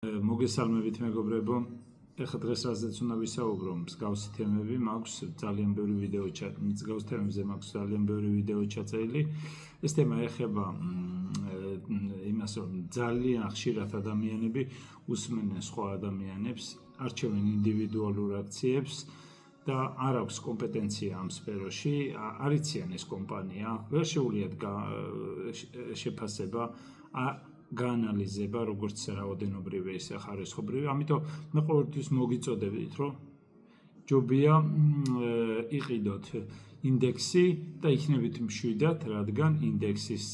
მოგესალმებით მეგობრებო, ეხლა დღეს რაზეც უნდა ვისაუბრო, მსგავსი თემები მაქვს ძალიან ბევრი ვიდეო მსგავს თემებზე მაქვს ძალიან ბევრი ვიდეო ჩაწერილი. ეს თემა ეხება იმას, რომ ძალიან ხშირად ადამიანები უსმენენ სხვა ადამიანებს, არჩევენ ინდივიდუალურ აქციებს და არ აქვს კომპეტენცია ამ სფეროში, არ იციან ეს კომპანია, ვერ შეუძლიათ შეფასება გაანალიზება, როგორც რაოდენობრივი, ისე ხარისხობრივი. ამიტომ მე ყოველთვის მოგიწოდებით, რომ ჯობია იყიდოთ ინდექსი და იქნებით მშვიდად, რადგან ინდექსის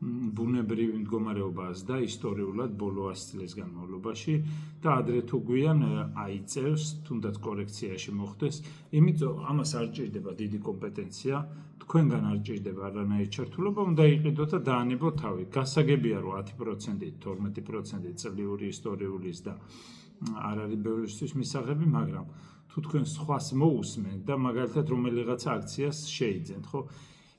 ბუნებრივი მდგომარეობა და ისტორიულად ბოლო 100 წლის განმავლობაში და ადრე თუ გვიან აიწევს, თუნდაც კორექციაში მოხდეს, იმიტომ ამას არ ჭირდება დიდი კომპეტენცია, თქვენგან არ ჭირდება არანაირი ჩართულობა, უნდა იყიდოთ და დაანებოთ თავი. გასაგებია, რომ 10%, 12% წლიური ისტორიulis და არ არის ბევრისთვის მისაღები, მაგრამ თუ თქვენ სხვას მოусმენთ და მაგალითად რომელიღაცა აქციას შეიძენთ, ხო?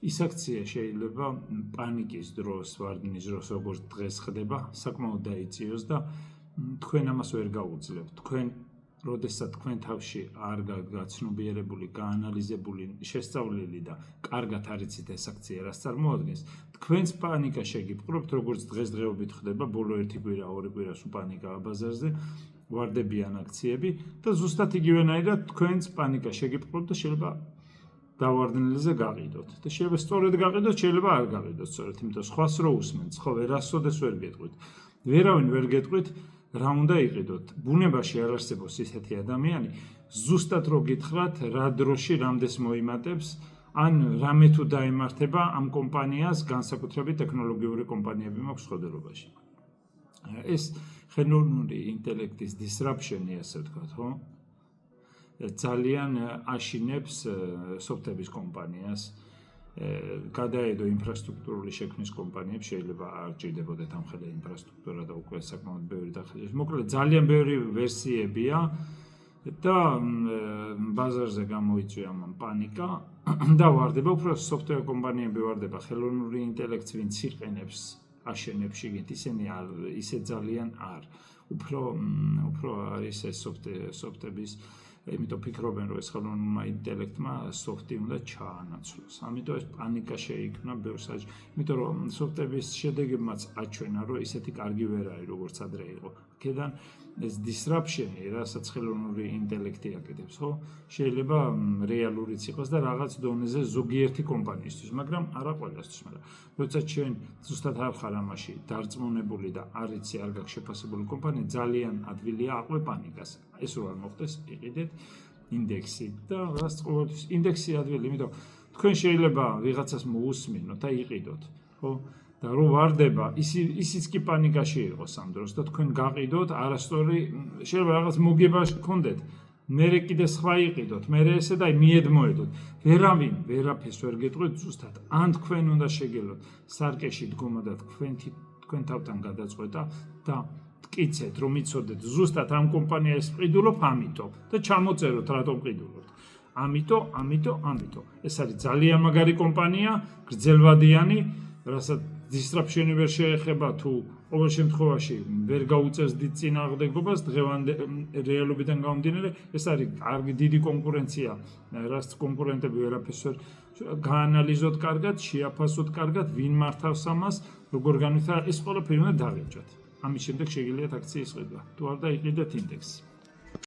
ის აქცია შეიძლება პანიკის დროს, ვარდნის დროს, როგორც დღეს ხდება, საკმაოდ დაიწიოს და თქვენ ამას ვერ გაუძლებთ. თქვენ როდესაც თქვენ თავში არ გაცნობიერებული, გაანალიზებული, შესწავლილი და კარგად არიცით ეს აქცია რას წარმოადგენს, თქვენს პანიკა შეგიპყრობთ, როგორც დღესდღეობით ხდება, ბოლო 1 კვირა, 2 კვირას უპანიკაა ბაზარზე, ვარდებიან აქციები და ზუსტად იგივენაირად თქვენს პანიკა შეგიპყრობთ და შეიძლება დავარდნილიზე გაყიდოთ. და შეიძლება სწორედ გაყიდოთ, შეიძლება არ გაყიდოთ სწორედ, იმიტომ სხვას რო უსმენთ, ხო ვერასოდეს ვერ გეტყვით. ვერავინ ვერ გეტყვით, რა უნდა იყიდოთ. ბუნებაში არ არსებობს ისეთი ადამიანი, ზუსტად რო გითხრათ, რა დროში რამდენს მოიმატებს, ან რამე თუ დაემართება ამ კომპანიას, განსაკუთრებით ტექნოლოგიური კომპანიები მაქვს ხოდერობაში. ეს ხელოვნური ინტელექტის disruption-ი, ასე ვთქვათ, ხო? ძალიან აშინებს სოფტების კომპანიას, გადაედო ინფრასტრუქტურული შექმნის კომპანიებს, შეიძლება არ ჭირდებოდეთ ამ ხელე ინფრასტრუქტურა და უკვე საკმაოდ ბევრი დახილეს. მოკლედ ძალიან ბევრი ვერსიებია და ბაზარზე გამოიწვია ამ პანიკა და ვარდება უფრო სოფტვერ კომპანიები ვარდება ხელოვნური ინტელექტს, ვინც იყენებს აშენებს შიგნით, ისინი არ ისე ძალიან არ. უფრო არის ეს სოფტების იმიტომ ფიქრობენ, რომ ეს ხელოვნურმა ინტელექტმა სოფტი უნდა ჩაანაცვლოს. ამიტომ ეს პანიკა შეიქმნა ბევრ საჭიროა. იმიტომ რომ სოფტების შედეგებმაც აჩვენა, რომ ისეთი კარგი ვერ არის, როგორც ადრე იყო. აქედან ეს disruption-ი, რასაც ხელოვნური ინტელექტი აკეთებს, ხო? შეიძლება რეალურიც იყოს და რაღაც დონეზე ზოგიერთი კომპანიისთვის, მაგრამ არა ყველასთვის, მაგრამ როცა ჩვენ ზუსტად არ ხარ ამაში დარწმუნებული და არ იცი, არ გაქვს შეფასებული კომპანია, ძალიან ადვილია აყვე პანიკას. ეს რო არ მოხდეს, იყიდეთ ინდექსი და რას ყოველთვის ინდექსი ადვილი, იმიტომ თქვენ შეიძლება ვიღაცას მოусმინოთ და იყიდოთ, ხო? და რო ვარდება, ისიც კი პანიკაში იყოს ამ დროს და თქვენ გაყიდოთ, არასწორი შეიძლება რაღაც მოგება გქონდეთ. მერე კიდე სხვა იყიდოთ, მერე ესე და მიედმოედოთ. ვერავინ ვერაფერს ვერ გეტყვით ზუსტად. ან თქვენ უნდა შეგელოთ სარკეში დგომა და თქვენ თავთან გადაწყვეტა და მტკიცეთ, რომ იცოდეთ ზუსტად ამ კომპანიას ყიდულობ, ამიტომ და ჩამოწეროთ რატომ ყიდულობთ. ამიტომ. ეს არის ძალიან მაგარი კომპანია, გრძელვადიანი, რასაც disruption-ი ვერ შეეხება თუ ყოველ შემთხვევაში ვერ გაუწევს დიდ წინააღმდეგობას დღევანდელ რეალობიდან გამომდინარე, ეს არის კარგი დიდი კონკურენცია, რაც კონკურენტები ვერაფერს ვერ გაანალიზოთ კარგად, შეაფასოთ კარგად, ვინ მართავს ამას, როგორ განვითარდება, ეს ყველაფერი უნდა დაღეჭოთ. ამის შემდეგ შეგიძლიათ აქციის ყიდვა. თუ არ დაიყიდეთ ინდექსი.